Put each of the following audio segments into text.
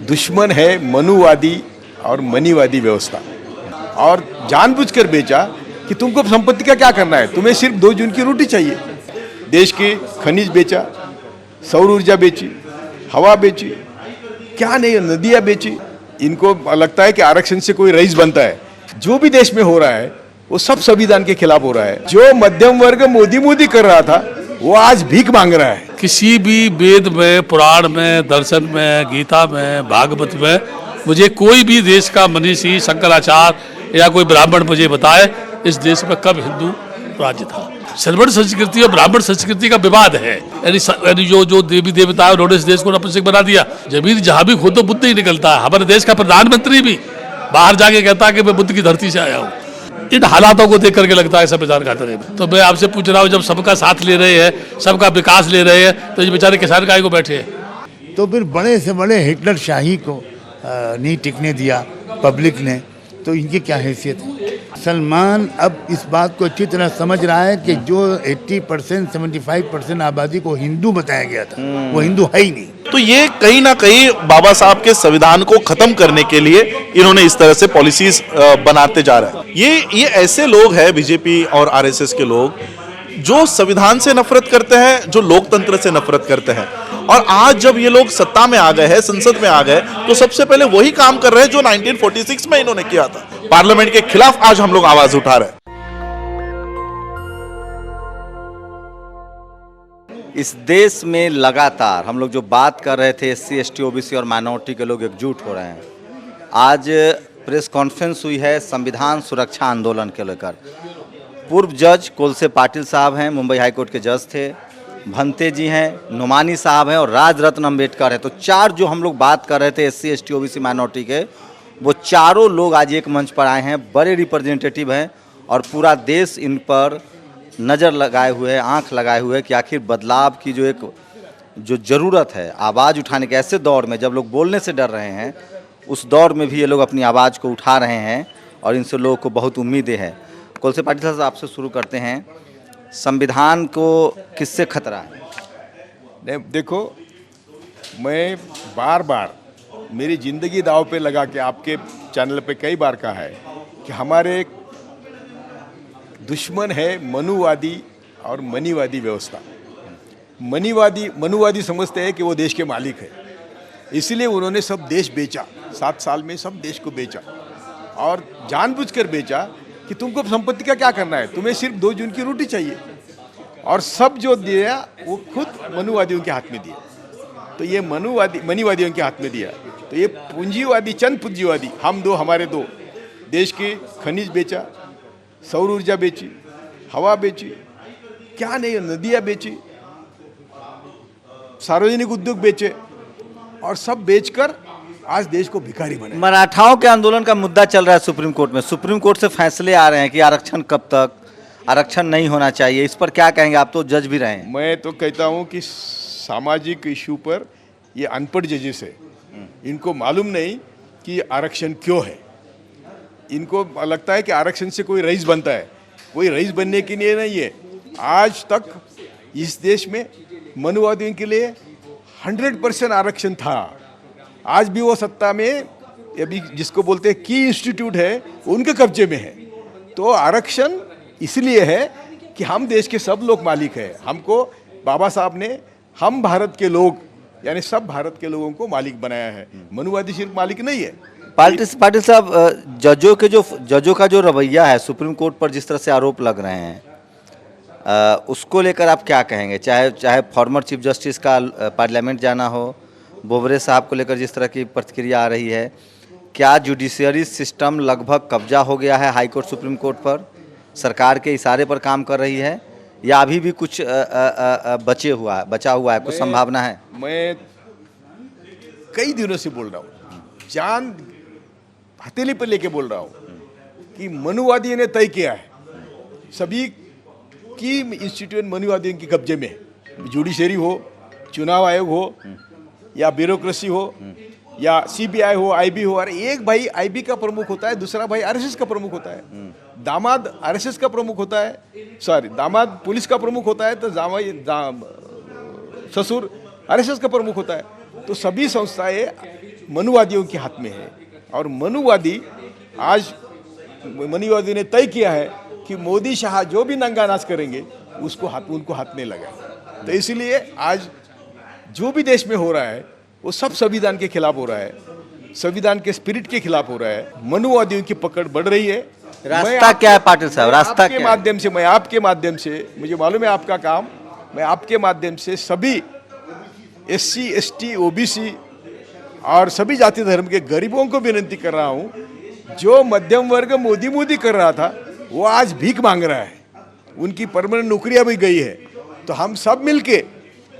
दुश्मन है मनुवादी और मनीवादी व्यवस्था, और जानबूझकर बेचा कि तुमको संपत्ति का क्या करना है, तुम्हें सिर्फ 2 जून की रोटी चाहिए। देश के खनिज बेचा, सौर ऊर्जा बेची, हवा बेची, क्या नहीं, नदियाँ बेची। इनको लगता है कि आरक्षण से कोई रईस बनता है। जो भी देश में हो रहा है वो सब संविधान के खिलाफ हो रहा है। जो मध्यम वर्ग मोदी मोदी कर रहा था वो आज भीख मांग रहा है। किसी भी वेद में, पुराण में, दर्शन में, गीता में, भागवत में मुझे कोई भी देश का मनीषी, शंकराचार्य या कोई ब्राह्मण मुझे बताए इस देश में कब हिंदू राज्य था। श्रवण संस्कृति और ब्राह्मण संस्कृति का विवाद है। यानी जो देवी देवता है उन्होंने इस देश को नपुंसक बना दिया। जमीन जहाँ भी खोदो बुद्ध ही निकलता है। हमारे देश का प्रधानमंत्री भी बाहर जाके कहता है कि मैं बुद्ध की धरती से आया हूँ। इन हालातों को देख करके लगता है संविधान घातक है। तो मैं आपसे पूछ रहा हूँ, जब सबका साथ ले रहे हैं, सबका विकास ले रहे हैं, तो ये बेचारे किसान काहे को बैठे हैं? तो फिर बड़े से बड़े हिटलर शाही को नहीं टिकने दिया पब्लिक ने, तो इनकी क्या हैसियत है? सलमान अब इस बात को अच्छी तरह समझ रहा है कि जो 80% 75% आबादी को हिंदू बताया गया था वो हिंदू है ही नहीं। तो ये कहीं ना कहीं बाबा साहब के संविधान को खत्म करने के लिए इन्होंने इस तरह से पॉलिसीज बनाते जा रहे हैं। ये ऐसे लोग हैं, बीजेपी और आरएसएस के लोग, जो संविधान से नफरत करते हैं, जो लोकतंत्र से नफरत करते हैं। और आज जब ये लोग सत्ता में आ गए हैं, संसद में आ गए, तो सबसे पहले वही काम कर रहे हैं जो 1946 में इन्होंने किया था। पार्लियामेंट के खिलाफ आज हम लोग आवाज उठा रहे हैं। इस देश में लगातार हम लोग जो बात कर रहे थे, SC, ST, OBC और माइनॉरिटी के लोग एकजुट हो रहे हैं। आज प्रेस कॉन्फ्रेंस हुई है संविधान सुरक्षा आंदोलन के लेकर। पूर्व जज कोलसे पाटिल साहब हैं, मुंबई हाईकोर्ट के जज थे, भंते जी हैं, नुमानी साहब हैं और राज रत्न अम्बेडकर हैं। तो 4 जो हम लोग बात कर रहे थे SC, ST, OBC माइनॉरिटी के, वो चारों लोग आज एक मंच पर आए हैं। बड़े रिप्रेजेंटेटिव हैं और पूरा देश इन पर नज़र लगाए हुए है, आंख लगाए हुए है कि आखिर बदलाव की जो ज़रूरत है, आवाज़ उठाने के ऐसे दौर में जब लोग बोलने से डर रहे हैं, उस दौर में भी ये लोग अपनी आवाज़ को उठा रहे हैं और इनसे लोगों को बहुत उम्मीदें हैं। कोलसे पाटिल साहब आपसे शुरू करते हैं, संविधान को किससे खतरा है? देखो, मैं बार बार मेरी ज़िंदगी दाव पे लगा के आपके चैनल पे कई बार कहा है कि हमारे दुश्मन है मनुवादी और मनीवादी व्यवस्था। मनुवादी समझते हैं कि वो देश के मालिक है, इसलिए उन्होंने सब देश बेचा। 7 साल में सब देश को बेचा और जानबूझकर बेचा कि तुमको संपत्ति का क्या करना है, तुम्हें सिर्फ 2 जून की रोटी चाहिए। और सब जो दिया वो खुद मनुवादियों के हाथ में दिया। तो ये मनीवादियों के हाथ में दिया। तो ये पूंजीवादी, चंद पूंजीवादी, हम दो हमारे दो, देश के खनिज बेचा, सौर ऊर्जा बेची, हवा बेची, क्या नहीं, नदियाँ बेची, सार्वजनिक उद्योग बेचे और सब बेचकर आज देश को भिखारी बनाया। मराठाओं के आंदोलन का मुद्दा चल रहा है सुप्रीम कोर्ट में। सुप्रीम कोर्ट से फैसले आ रहे हैं कि आरक्षण कब तक, आरक्षण नहीं होना चाहिए। इस पर क्या कहेंगे? आप तो जज भी रहे हैं। मैं तो कहता हूँ कि सामाजिक इशू पर ये अनपढ़ जजेस है, इनको मालूम नहीं कि आरक्षण क्यों है। इनको लगता है कि आरक्षण से कोई रईस बनता है। कोई रईस बनने के लिए नहीं है। आज तक इस देश में मनुवादियों के लिए 100% आरक्षण था। आज भी वो सत्ता में, अभी जिसको बोलते हैं की इंस्टीट्यूट है, उनके कब्जे में है। तो आरक्षण इसलिए है कि हम देश के सब लोग मालिक हैं। हमको बाबा साहब ने हम भारत के लोग, यानी सब भारत के लोगों को मालिक बनाया है। मनुवादी सिर्फ मालिक नहीं है। पाटिल साहब, जजों का जो रवैया है सुप्रीम कोर्ट पर, जिस तरह से आरोप लग रहे हैं, उसको लेकर आप क्या कहेंगे? चाहे फॉर्मर चीफ जस्टिस का पार्लियामेंट जाना हो, बोबड़े साहब को लेकर जिस तरह की प्रतिक्रिया आ रही है, क्या जुडिशियरी सिस्टम लगभग कब्जा हो गया है हाईकोर्ट सुप्रीम कोर्ट पर, सरकार के इशारे पर काम कर रही है, या अभी भी कुछ बचा हुआ है, कुछ संभावना है? मैं कई दिनों से बोल रहा हूँ, जान हथेली पर लेके बोल रहा हूँ कि मनुवादी ने तय किया है, सभी की इंस्टीट्यूट मनुवादियों के कब्जे में, जुडिशरी हो, चुनाव आयोग हो, या ब्यूरोक्रेसी हो, या CBI हो, IB हो। अरे एक भाई IB का प्रमुख होता है, दूसरा भाई RSS का प्रमुख होता है, दामाद RSS का प्रमुख होता है, दामाद पुलिस का प्रमुख होता है, तो ससुर RSS का प्रमुख होता है। तो सभी संस्थाएं मनुवादियों के हाथ में है। और मनुवादी ने तय किया है कि मोदी शाह जो भी नंगा नाच करेंगे उनको हाथ में लगाए। तो इसलिए आज जो भी देश में हो रहा है वो सब संविधान के खिलाफ हो रहा है, संविधान के स्पिरिट के खिलाफ हो रहा है। मनुवादियों की पकड़ बढ़ रही है। रास्ता क्या है पाटिल साहब, रास्ता क्या है? मैं आपके माध्यम से, मुझे मालूम है आपका काम, मैं आपके माध्यम से सभी SC ST OBC और सभी जाति धर्म के गरीबों को विनती कर रहा हूँ, जो मध्यम वर्ग मोदी कर रहा था वो आज भीख मांग रहा है, उनकी परमानेंट नौकरियां भी गई है। तो हम सब मिलके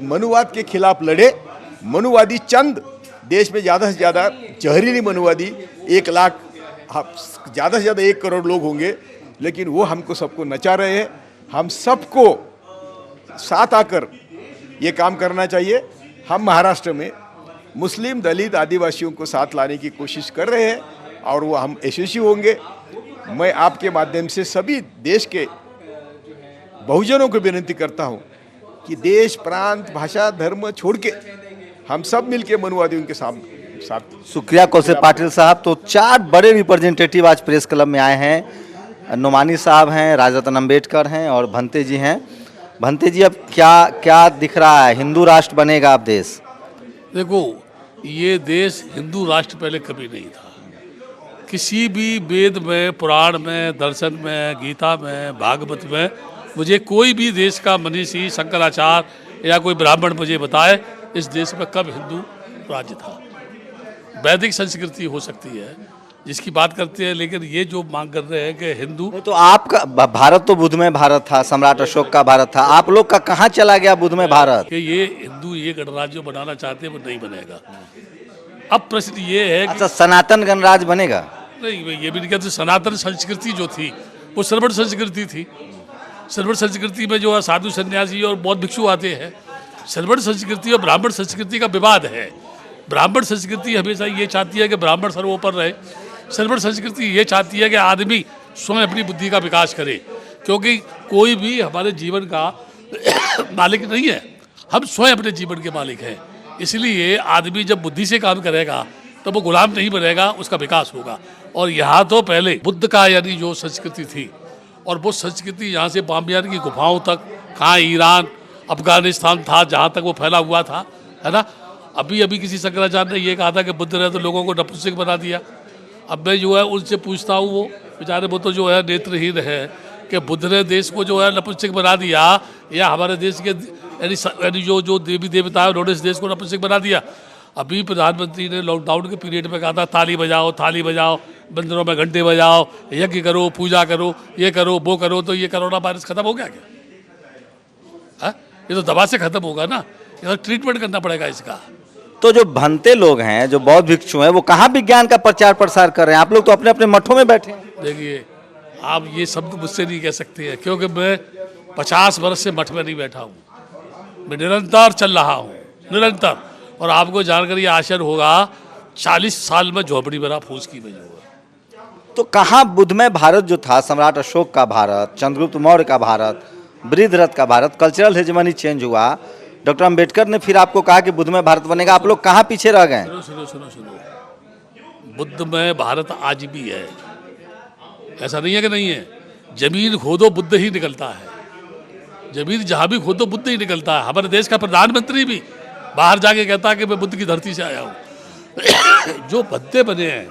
मनुवाद के खिलाफ लड़े। मनुवादी चंद देश में ज़्यादा से ज़्यादा जहरीली मनुवादी 1 लाख, ज़्यादा से ज़्यादा 1 करोड़ लोग होंगे, लेकिन वो हमको सबको नचा रहे हैं। हम सबको साथ आकर ये काम करना चाहिए। हम महाराष्ट्र में मुस्लिम, दलित, आदिवासियों को साथ लाने की कोशिश कर रहे हैं और वो हम यशस्वी होंगे। मैं आपके माध्यम से सभी देश के बहुजनों को विनती करता हूँ कि देश, प्रांत, भाषा, धर्म छोड़ के हम सब मिलके मनुवादियों के साथ। शुक्रिया कौशिक पाटिल साहब। तो 4 बड़े रिप्रेजेंटेटिव आज प्रेस क्लब में आए हैं। नोमानी साहब हैं, राजरत्न अम्बेडकर हैं और भंते जी हैं। भंते जी, अब क्या दिख रहा है? हिंदू राष्ट्र बनेगा अब देश? देखो, ये देश हिंदू राष्ट्र पहले कभी नहीं था। किसी भी वेद में, पुराण में, दर्शन में, गीता में, भागवत में मुझे कोई भी देश का मनीषी, शंकराचार्य या कोई ब्राह्मण मुझे बताए इस देश में कब हिंदू राज्य था। वैदिक संस्कृति हो सकती है जिसकी बात करते हैं, लेकिन ये जो मांग कर रहे हैं कि हिंदू, तो आपका भारत तो बुद्धमय भारत था, सम्राट अशोक का भारत था। आप लोग का कहाँ चला गया बुद्धमय भारत? कि ये हिंदू ये गणराज्य बनाना चाहते हैं, वो नहीं बनेगा। अब प्रश्न ये है कि अच्छा, सनातन गणराज्य बनेगा? नहीं, ये भी नहीं कहते। सनातन संस्कृति जो थी वो श्रवण संस्कृति थी। श्रवण संस्कृति में जो है साधु सन्यासी और बौद्ध भिक्षु आते हैं। श्रवण संस्कृति और ब्राह्मण संस्कृति का विवाद है। ब्राह्मण संस्कृति हमेशा ये चाहती है कि ब्राह्मण सर्वोपर रहे। श्रवण संस्कृति ये चाहती है कि आदमी स्वयं अपनी बुद्धि का विकास करे, क्योंकि कोई भी हमारे जीवन का मालिक नहीं है, हम स्वयं अपने जीवन के मालिक हैं। इसलिए आदमी जब बुद्धि से काम करेगा तो वो गुलाम नहीं बनेगा, उसका विकास होगा। और यहाँ तो पहले बुद्ध का यानी जो संस्कृति थी, और वो संस्कृति यहाँ से बामियान की गुफाओं तक, कहाँ ईरान, अफगानिस्तान था, जहाँ तक वो फैला हुआ था, है ना। अभी किसी शंकराचार्य ने ये कहा था कि बुद्ध ने तो लोगों को नपुंसक बना दिया। अब मैं जो है उनसे पूछता हूँ, वो बेचारे वो तो जो है नेत्रहीन है, कि बुद्ध ने देश को जो है नपुंसक बना दिया या हमारे देश के यानी जो देवी देवता है उन्होंने इस देश को नपुंसक बना दिया। अभी प्रधानमंत्री ने लॉकडाउन के पीरियड में कहा था थाली बजाओ, मंदिरों में घंटे बजाओ, यज्ञ करो, पूजा करो, ये करो, वो करो। तो ये कोरोना वायरस खत्म हो गया क्या? है? ये तो दवा से खत्म होगा ना, ये तो ट्रीटमेंट करना पड़ेगा इसका। तो जो भंते लोग हैं, जो बौद्ध भिक्षु हैं, वो कहाँ विज्ञान का प्रचार प्रसार कर रहे हैं? आप लोग तो अपने अपने मठों में बैठे हैं। देखिए, आप ये शब्द मुझसे नहीं कह सकते हैं, क्योंकि मैं 50 वर्ष से मठ में नहीं बैठा हूँ। मैं निरंतर चल रहा हूँ, निरंतर। और आपको जानकर ये आश्चर्य होगा, 40 साल में झोपड़ी बना फूस की मैं हुआ। तो कहाँ बुद्धमय भारत जो था, सम्राट अशोक का भारत, चंद्रगुप्त मौर्य का भारत, बृहद्रथ का भारत, कल्चरल हेजेमनी चेंज हुआ। डॉक्टर अंबेडकर ने फिर आपको कहा कि बुद्धमय भारत बनेगा, आप लोग कहाँ पीछे रह गए? सुनो, बुद्धमय भारत आज भी है, ऐसा नहीं है कि नहीं है। जमीन खोदो बुद्ध ही निकलता है, जमीन जहाँ भी खोदो बुद्ध ही निकलता है। हमारे देश का प्रधानमंत्री भी बाहर जाके कहता है कि मैं बुद्ध की धरती से आया हूँ। जो भद्दे बने हैं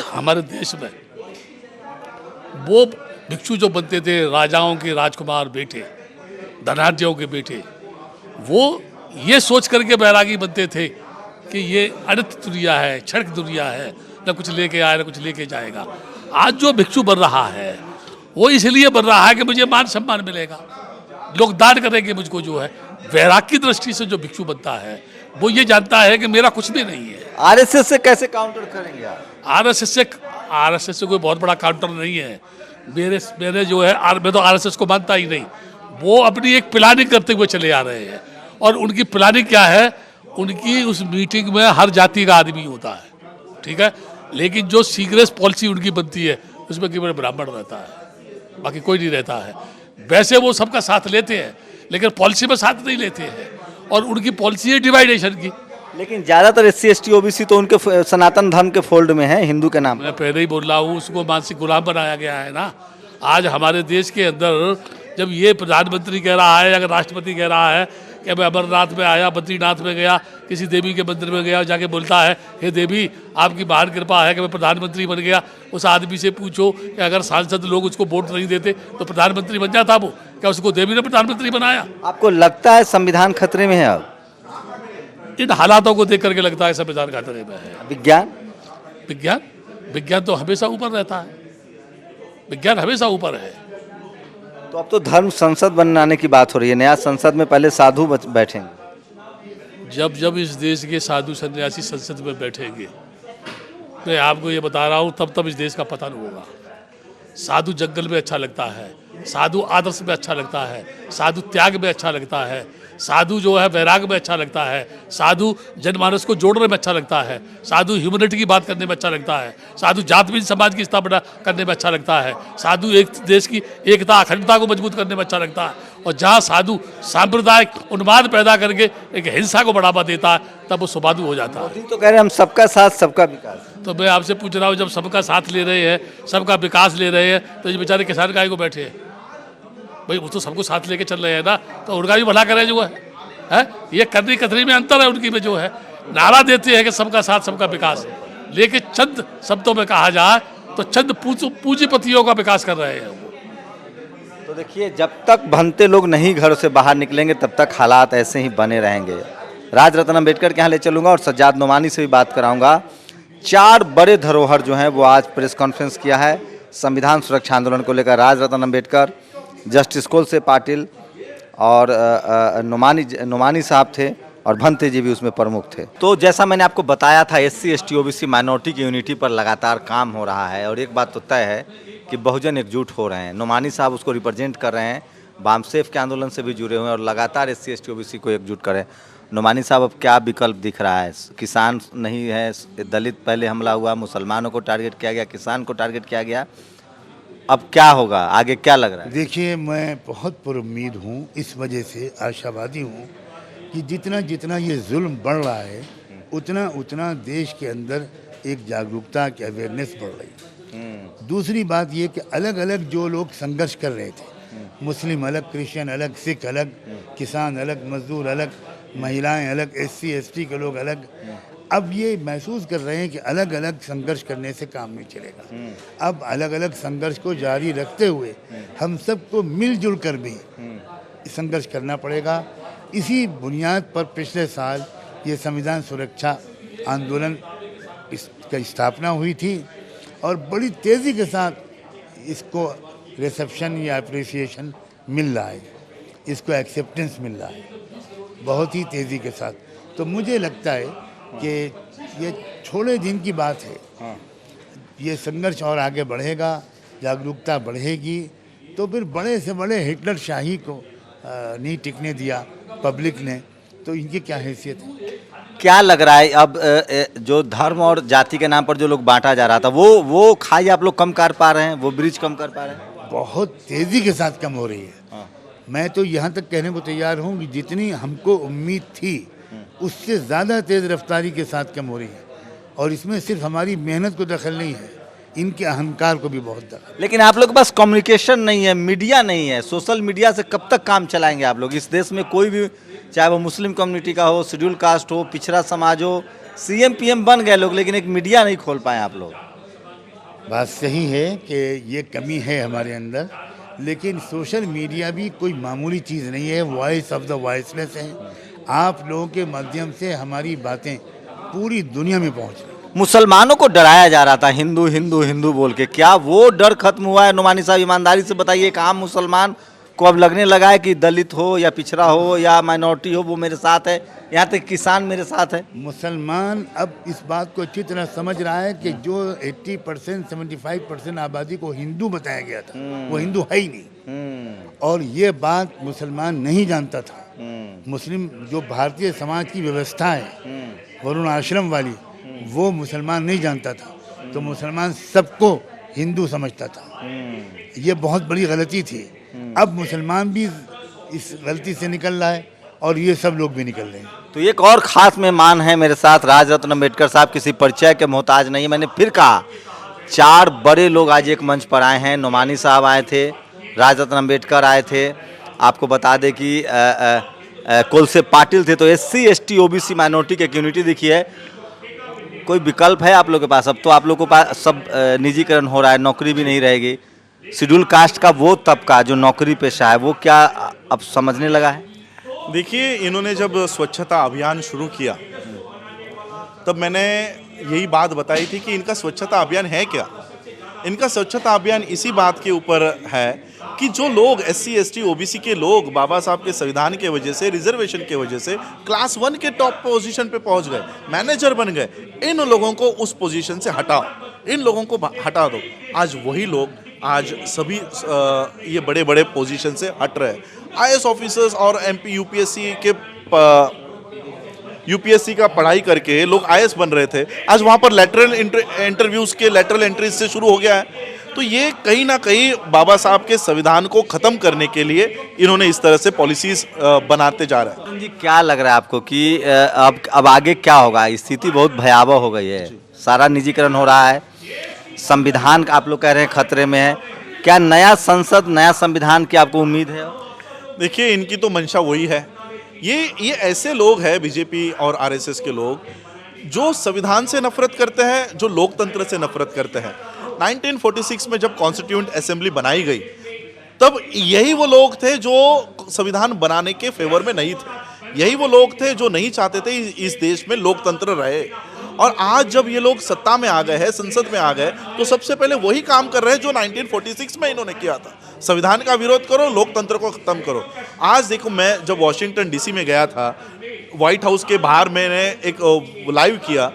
हमारे देश में, वो भिक्षु जो बनते थे, राजाओं के राजकुमार बेटे, धनाढ्यों के बेटे, वो ये सोच करके बैरागी बनते थे कि ये अनित दुनिया है, क्षणिक दुनिया है, न कुछ लेके आए न कुछ लेके जाएगा। आज जो भिक्षु बन रहा है वो इसलिए बन रहा है कि मुझे मान सम्मान मिलेगा, लोग दान करेंगे मुझको। जो है वैराग की दृष्टि से जो भिक्षु बनता है वो ये जानता है कि मेरा कुछ भी नहीं है। आरएसएस से कैसे काउंटर करेंगे आप? आरएसएस से कोई बहुत बड़ा काउंटर नहीं है। मेरे जो है, मैं तो आरएसएस को मानता ही नहीं। वो अपनी एक प्लानिंग करते हुए चले आ रहे हैं, और उनकी प्लानिंग क्या है? उनकी उस मीटिंग में हर जाति का आदमी होता है, ठीक है, लेकिन जो सीक्रेट पॉलिसी उनकी बनती है उसमें केवल ब्राह्मण रहता है, बाकी कोई नहीं रहता है। वैसे वो सबका साथ लेते हैं, लेकिन पॉलिसी में साथ नहीं लेते हैं। और उनकी पॉलिसी है डिवाइडेशन की, लेकिन ज़्यादातर SC ST OBC तो उनके सनातन धर्म के फोल्ड में है, हिंदू के नाम। मैं पहले ही बोल रहा हूँ, उसको मानसिक गुलाम बनाया गया है ना। आज हमारे देश के अंदर जब ये प्रधानमंत्री कह रहा है, अगर राष्ट्रपति कह रहा है कि मैं अमरनाथ में आया, बद्रीनाथ में गया, किसी देवी के मंदिर में गया, जाके बोलता है हे देवी आपकी महान कृपा है कि मैं प्रधानमंत्री बन गया। उस आदमी से पूछो कि अगर सांसद लोग उसको वोट नहीं देते तो प्रधानमंत्री बन जाता वो? क्या उसको देवी ने प्रधानमंत्री बनाया? आपको लगता है संविधान खतरे में है अब? इन हालातों को देख करके लगता है संविधान खतरे में है। विज्ञान विज्ञान विज्ञान तो हमेशा ऊपर रहता है, विज्ञान हमेशा ऊपर है। तो अब तो धर्म संसद बनाने की बात हो रही है, नया संसद में पहले साधु बैठेंगे। जब जब इस देश के साधु सन्यासी संसद में बैठेंगे, मैं आपको ये बता रहा हूँ, तब तब इस देश का पतन होगा। साधु जंगल में अच्छा लगता है, साधु आदर्श में अच्छा लगता है, साधु त्याग में अच्छा लगता है, साधु जो है वैराग में अच्छा लगता है, साधु जनमानस को जोड़ने में अच्छा लगता है, साधु ह्यूमनिटी की बात करने में अच्छा लगता है, साधु जातविहीन समाज की स्थापना करने में अच्छा लगता है, साधु एक देश की एकता अखंडता को मजबूत करने में अच्छा लगता है। और जहाँ साधु सांप्रदायिक उन्माद पैदा करके एक हिंसा को बढ़ावा देता है, तब वो सुबाधु हो जाता है। तो कह रहे हैं हम सबका साथ सबका विकास। तो मैं आपसे पूछ रहा हूँ, जब सबका साथ ले रहे हैं, सबका विकास ले रहे हैं, तो ये बेचारे किसान काहे को बैठे हैं भाई? वो तो सबको साथ लेके चल रहे हैं ना, तो उनका भी भला करें जो है? ये करनी कथनी में अंतर है उनकी में। जो है नारा देते हैं कि सबका साथ सबका विकास, लेकिन चंद शब्दों में कहा जाए तो चंद पूंजीपतियों का विकास कर रहे हैं। तो देखिए, जब तक भनते लोग नहीं घर से बाहर निकलेंगे तब तक हालात ऐसे ही बने रहेंगे। राज रतन अम्बेडकर के यहाँ ले चलूँगा और सज्जाद नोमानी से भी बात कराऊंगा। 4 बड़े धरोहर जो हैं वो आज प्रेस कॉन्फ्रेंस किया है संविधान सुरक्षा आंदोलन को लेकर। राज रतन अम्बेडकर, जस्टिस कोलसे पाटिल और नोमानी साहब थे और भंते जी भी उसमें प्रमुख थे। तो जैसा मैंने आपको बताया था, SC ST OBC माइनॉरिटी की यूनिटी पर लगातार काम हो रहा है और एक बात तो तय है कि बहुजन एकजुट हो रहे हैं। नोमानी साहब उसको रिप्रेजेंट कर रहे हैं, वामसेफ के आंदोलन से भी जुड़े हुए हैं और लगातार SC ST OBC को एकजुट करें। नोमानी साहब, अब क्या विकल्प दिख रहा है? किसान नहीं है, दलित पहले हमला हुआ, मुसलमानों को टारगेट किया गया, किसान को टारगेट किया गया, अब क्या होगा, आगे क्या लग रहा है? देखिए, मैं बहुत पुरुम्मीद हूँ, इस वजह से आशावादी हूँ कि जितना जितना ये जुल्म बढ़ रहा है उतना उतना देश के अंदर एक जागरूकता की अवेयरनेस बढ़ रही है। दूसरी बात ये कि अलग अलग जो लोग संघर्ष कर रहे थे, मुस्लिम अलग, क्रिश्चियन अलग, सिख अलग, किसान अलग, मजदूर अलग, महिलाएं अलग, SC ST के लोग अलग, अब ये महसूस कर रहे हैं कि अलग अलग संघर्ष करने से काम नहीं चलेगा। अब अलग अलग संघर्ष को जारी रखते हुए हम सबको मिलजुल कर भी संघर्ष करना पड़ेगा। इसी बुनियाद पर पिछले साल ये संविधान सुरक्षा आंदोलन की स्थापना हुई थी और बड़ी तेज़ी के साथ इसको रिसेप्शन या अप्रिसिएशन मिल रहा है, इसको एक्सेप्टेंस मिल रहा है बहुत ही तेज़ी के साथ। तो मुझे लगता है कि ये थोड़े दिन की बात है, ये संघर्ष और आगे बढ़ेगा, जागरूकता बढ़ेगी, तो फिर बड़े से बड़े हिटलर शाही को नहीं टिकने दिया पब्लिक ने, तो इनकी क्या हैसियत है? क्या लग रहा है अब जो धर्म और जाति के नाम पर जो लोग बांटा जा रहा था, वो खाई आप लोग कम कर पा रहे हैं, वो ब्रिज कम कर पा रहे हैं? बहुत तेज़ी के साथ कम हो रही है। मैं तो यहाँ तक कहने को तैयार हूँ कि जितनी हमको उम्मीद थी उससे ज़्यादा तेज़ रफ्तारी के साथ कम हो रही है। और इसमें सिर्फ हमारी मेहनत को दखल नहीं है, इनके अहंकार को भी बहुत दखल। लेकिन आप लोग के पास कम्युनिकेशन नहीं है, मीडिया नहीं है, सोशल मीडिया से कब तक काम चलाएंगे आप लोग? इस देश में कोई भी, चाहे वो मुस्लिम कम्युनिटी का हो, शेड्यूल कास्ट हो, पिछड़ा समाज हो, CM PM बन गए लोग, लेकिन एक मीडिया नहीं खोल पाए आप लोग। बात सही है कि ये कमी है हमारे अंदर, लेकिन सोशल मीडिया भी कोई मामूली चीज़ नहीं है, वॉइस ऑफ द वॉइसलेस है। आप लोगों के माध्यम से हमारी बातें पूरी दुनिया में पहुँच रही। मुसलमानों को डराया जा रहा था हिंदू हिंदू हिंदू बोल के, क्या वो डर खत्म हुआ है? नोमानी साहब, ईमानदारी से बताइए, एक आम मुसलमान को अब लगने लगा है कि दलित हो या पिछड़ा हो या माइनॉरिटी हो, वो मेरे साथ है, यहाँ तक किसान मेरे साथ है। मुसलमान अब इस बात को अच्छी तरह समझ रहा है कि जो 80% 75% आबादी को हिंदू बताया गया था वो हिंदू है ही नहीं, और ये बात मुसलमान नहीं जानता था। मुस्लिम जो भारतीय समाज की व्यवस्था है वरुण आश्रम वाली, वो मुसलमान नहीं जानता था, तो मुसलमान सबको हिंदू समझता था। ये बहुत बड़ी गलती थी। अब मुसलमान भी इस गलती से निकल रहा है और ये सब लोग भी निकल रहे हैं। तो एक और खास मेहमान है मेरे साथ, राजरत्न अम्बेडकर साहब, किसी परिचय के मोहताज नहीं है। मैंने फिर कहा 4 बड़े लोग आज एक मंच पर आए हैं। नोमानी साहब आए थे, राजरत्न अम्बेडकर आए थे, आपको बता दें कि कोलसे पाटिल थे। तो SC ST OBC माइनॉरिटी की कम्युनिटी देखी है, कोई विकल्प है आप लोग के पास? अब तो आप लोग के पास सब निजीकरण हो रहा है, नौकरी भी नहीं रहेगी। शेड्यूल कास्ट का वो तबका जो नौकरी पेशा है वो क्या अब समझने लगा है? देखिए, इन्होंने जब स्वच्छता अभियान शुरू किया तब मैंने यही बात बताई थी कि इनका स्वच्छता अभियान है क्या। इनका स्वच्छता अभियान इसी बात के ऊपर है कि जो लोग SC ST OBC के लोग बाबा साहब के संविधान के वजह से, रिजर्वेशन के वजह से क्लास 1 के टॉप पोजीशन पे पहुंच गए, मैनेजर बन गए, इन लोगों को उस पोजीशन से हटाओ, इन लोगों को हटा दो। आज वही लोग आज सभी ये बड़े बड़े पोजीशन से हट रहे हैं। IAS ऑफिसर्स और MP UPSC का पढ़ाई करके लोग IAS बन रहे थे, आज वहाँ पर लेटरल इंटरव्यूज़ के लेटरल एंट्रीज से शुरू हो गया है। तो ये कहीं ना कहीं बाबा साहब के संविधान को ख़त्म करने के लिए इन्होंने इस तरह से पॉलिसीज़ बनाते जा रहे हैं। जी, क्या लग रहा है आपको कि अब आगे क्या होगा? स्थिति बहुत भयावह हो गई है, सारा निजीकरण हो रहा है, संविधान का आप लोग कह रहे हैं खतरे में है। क्या नया संसद, नया संविधान की आपको उम्मीद है? देखिए, इनकी तो मंशा वही है। ये ऐसे लोग हैं, बीजेपी और RSS के लोग, जो संविधान से नफरत करते हैं, जो लोकतंत्र से नफरत करते हैं। 1946 में जब कॉन्स्टिट्यूएंट असेंबली बनाई गई तब यही वो लोग थे जो संविधान बनाने के फेवर में नहीं थे, यही वो लोग थे जो नहीं चाहते थे इस देश में लोकतंत्र रहे। और आज जब ये लोग सत्ता में आ गए हैं, संसद में आ गए, तो सबसे पहले वही काम कर रहे हैं जो 1946 में इन्होंने किया था। संविधान का विरोध करो, लोकतंत्र को खत्म करो। आज देखो, मैं जब वॉशिंगटन DC में गया था, व्हाइट हाउस के बाहर मैंने एक लाइव किया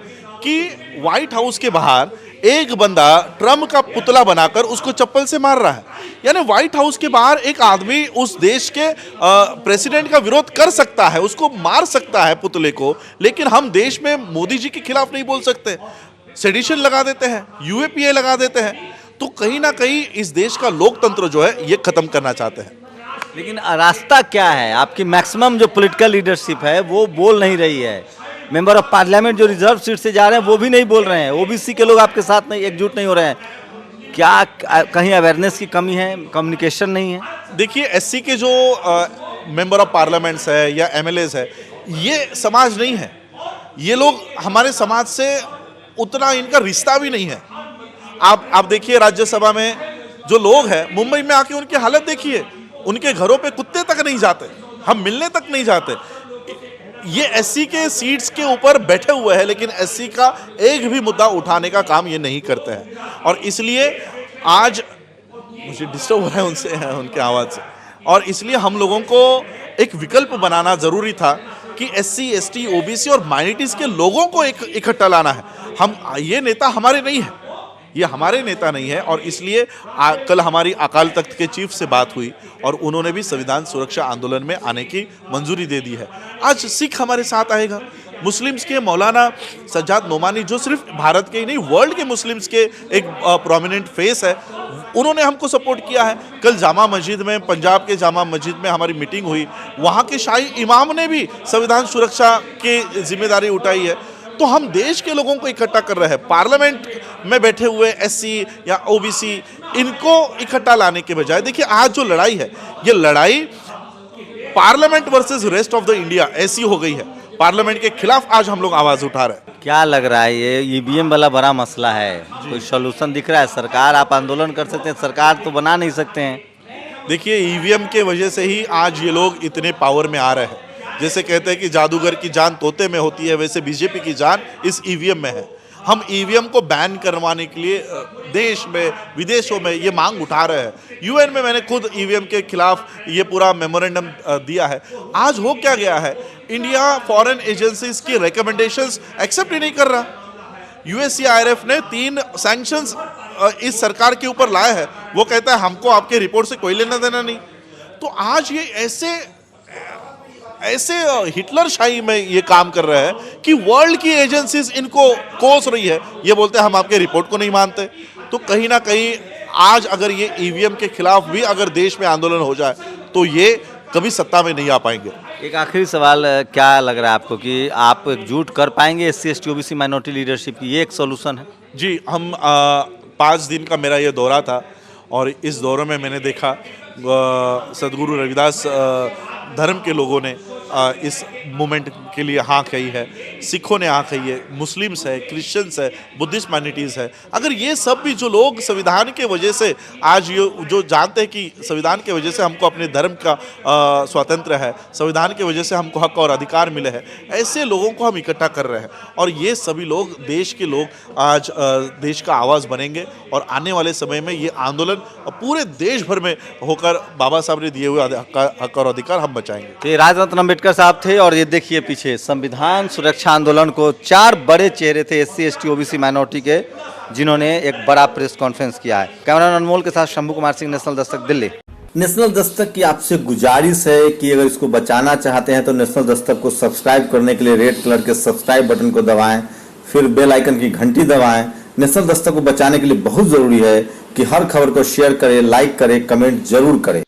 कि व्हाइट हाउस के बाहर एक बंदा ट्रम्प का पुतला बनाकर उसको चप्पल से मार रहा है। यानी व्हाइट हाउस के बाहर एक आदमी उस देश के प्रेसिडेंट का विरोध कर सकता है, उसको मार सकता है पुतले को, लेकिन हम देश में मोदी जी के खिलाफ नहीं बोल सकते। सेडिशन लगा देते हैं, UAPA लगा देते हैं। तो कहीं ना कहीं इस देश का लोकतंत्र जो है ये खत्म करना चाहते हैं। लेकिन रास्ता क्या है? आपकी मैक्सिमम जो पॉलिटिकल लीडरशिप है वो बोल नहीं रही है। मेंबर ऑफ पार्लियामेंट जो रिजर्व सीट से जा रहे हैं वो भी नहीं बोल रहे हैं। OBC के लोग आपके साथ नहीं, एकजुट नहीं हो रहे हैं। क्या कहीं अवेयरनेस की कमी है, कम्युनिकेशन नहीं है? देखिए, SC के जो मेंबर ऑफ पार्लियामेंट्स है या MLAs है, ये समाज नहीं है। ये लोग हमारे समाज से उतना इनका रिश्ता भी नहीं है। आप देखिए, राज्यसभा में जो लोग हैं, मुंबई में आके उनकी हालत देखिए, उनके घरों पे कुत्ते तक नहीं जाते, हम मिलने तक नहीं जाते। ये SC के सीट्स के ऊपर बैठे हुए हैं, लेकिन SC का एक भी मुद्दा उठाने का काम ये नहीं करते हैं। और इसलिए आज मुझे डिस्टर्ब हो रहा है उनके आवाज़ से, और इसलिए हम लोगों को एक विकल्प बनाना ज़रूरी था कि SC ST OBC और माइनॉरिटीज़ के लोगों को इकट्ठा लाना है। हम ये नेता हमारे नहीं है, ये हमारे नेता नहीं है। और इसलिए कल हमारी अकाल तख्त के चीफ से बात हुई और उन्होंने भी संविधान सुरक्षा आंदोलन में आने की मंजूरी दे दी है। आज सिख हमारे साथ आएगा, मुस्लिम्स के मौलाना सज्जाद नोमानी, जो सिर्फ भारत के ही नहीं वर्ल्ड के मुस्लिम्स के एक प्रोमिनेंट फेस है, उन्होंने हमको सपोर्ट किया है। कल जामा मस्जिद में, पंजाब के जामा मस्जिद में हमारी मीटिंग हुई, वहाँ के शाही इमाम ने भी संविधान सुरक्षा की जिम्मेदारी उठाई है। तो हम देश के लोगों को इकट्ठा कर रहे हैं। पार्लियामेंट में बैठे हुए SC या OBC, इनको इकट्ठा लाने के बजाय, देखिए आज जो लड़ाई है, ये लड़ाई parliament versus rest of the India ऐसी हो गई है। पार्लियामेंट के खिलाफ आज हम लोग आवाज उठा रहे हैं। क्या लग रहा है ये EVM वाला बड़ा मसला है, कोई सोल्यूशन दिख रहा है? सरकार, आप आंदोलन कर सकते हैं, सरकार तो बना नहीं सकते हैं। देखिए, EVM के वजह से ही आज ये लोग इतने पावर में आ रहे हैं। जैसे कहते हैं कि जादूगर की जान तोते में होती है, वैसे बीजेपी की जान इस EVM में है। हम EVM को बैन करवाने के लिए देश में, विदेशों में ये मांग उठा रहे हैं। UN में मैंने खुद EVM के खिलाफ ये पूरा मेमोरेंडम दिया है। आज हो क्या गया है, इंडिया फॉरेन एजेंसीज की रिकमेंडेशंस एक्सेप्ट ही नहीं कर रहा। USCIRF ने 3 सैंक्शंस इस सरकार के ऊपर लाए हैं। वो कहता है हमको आपके रिपोर्ट से कोई लेना देना नहीं। तो आज ये ऐसे हिटलर शाही में ये काम कर रहे हैं कि वर्ल्ड की एजेंसीज इनको कोस रही है। ये बोलते हैं हम आपके रिपोर्ट को नहीं मानते। तो कहीं ना कहीं आज अगर ये EVM के खिलाफ भी अगर देश में आंदोलन हो जाए तो ये कभी सत्ता में नहीं आ पाएंगे। एक आखिरी सवाल, क्या लग रहा है आपको कि आप एकजुट कर पाएंगे SC ST OBC minority leadership की? ये एक सोल्यूशन है। जी, हम 5 दिन का मेरा ये दौरा था और इस दौरे में मैंने देखा सदगुरु रविदास धर्म के लोगों ने इस मूवमेंट के लिए हाँ कही है, सिखों ने हाँ कही है, मुस्लिम्स है, क्रिश्चियंस है, बुद्धिस्ट माइनॉरिटीज़ है। अगर ये सब भी जो लोग संविधान के वजह से आज ये जो जानते हैं कि संविधान के वजह से हमको अपने धर्म का स्वातंत्र्य है, संविधान के वजह से हमको हक और अधिकार मिले हैं, ऐसे लोगों को हम इकट्ठा कर रहे हैं और ये सभी लोग, देश के लोग आज देश का आवाज़ बनेंगे और आने वाले समय में ये आंदोलन पूरे देश भर में होकर बाबा साहब ने दिए हुए हक और अधिकार हम बचाएंगे। तो ये राजरत्न अम्बेडकर साहब थे और ये देखिए पीछे संविधान सुरक्षा आंदोलन को 4 बड़े चेहरे थे SC ST OBC माइनॉरिटी के, जिन्होंने एक बड़ा प्रेस कॉन्फ्रेंस किया है। कैमरामैन अनमोल के साथ शंभू कुमार सिंह, नेशनल दस्तक, दिल्ली। नेशनल दस्तक की आपसे गुजारिश है कि अगर इसको बचाना चाहते हैं तो नेशनल दस्तक को सब्सक्राइब करने के लिए रेड कलर के सब्सक्राइब बटन को दबाएं, फिर बेल आइकन की घंटी दबाएं। नेशनल दस्तक को बचाने के लिए बहुत जरूरी है कि हर खबर को शेयर करें, लाइक करें, कमेंट जरूर करें।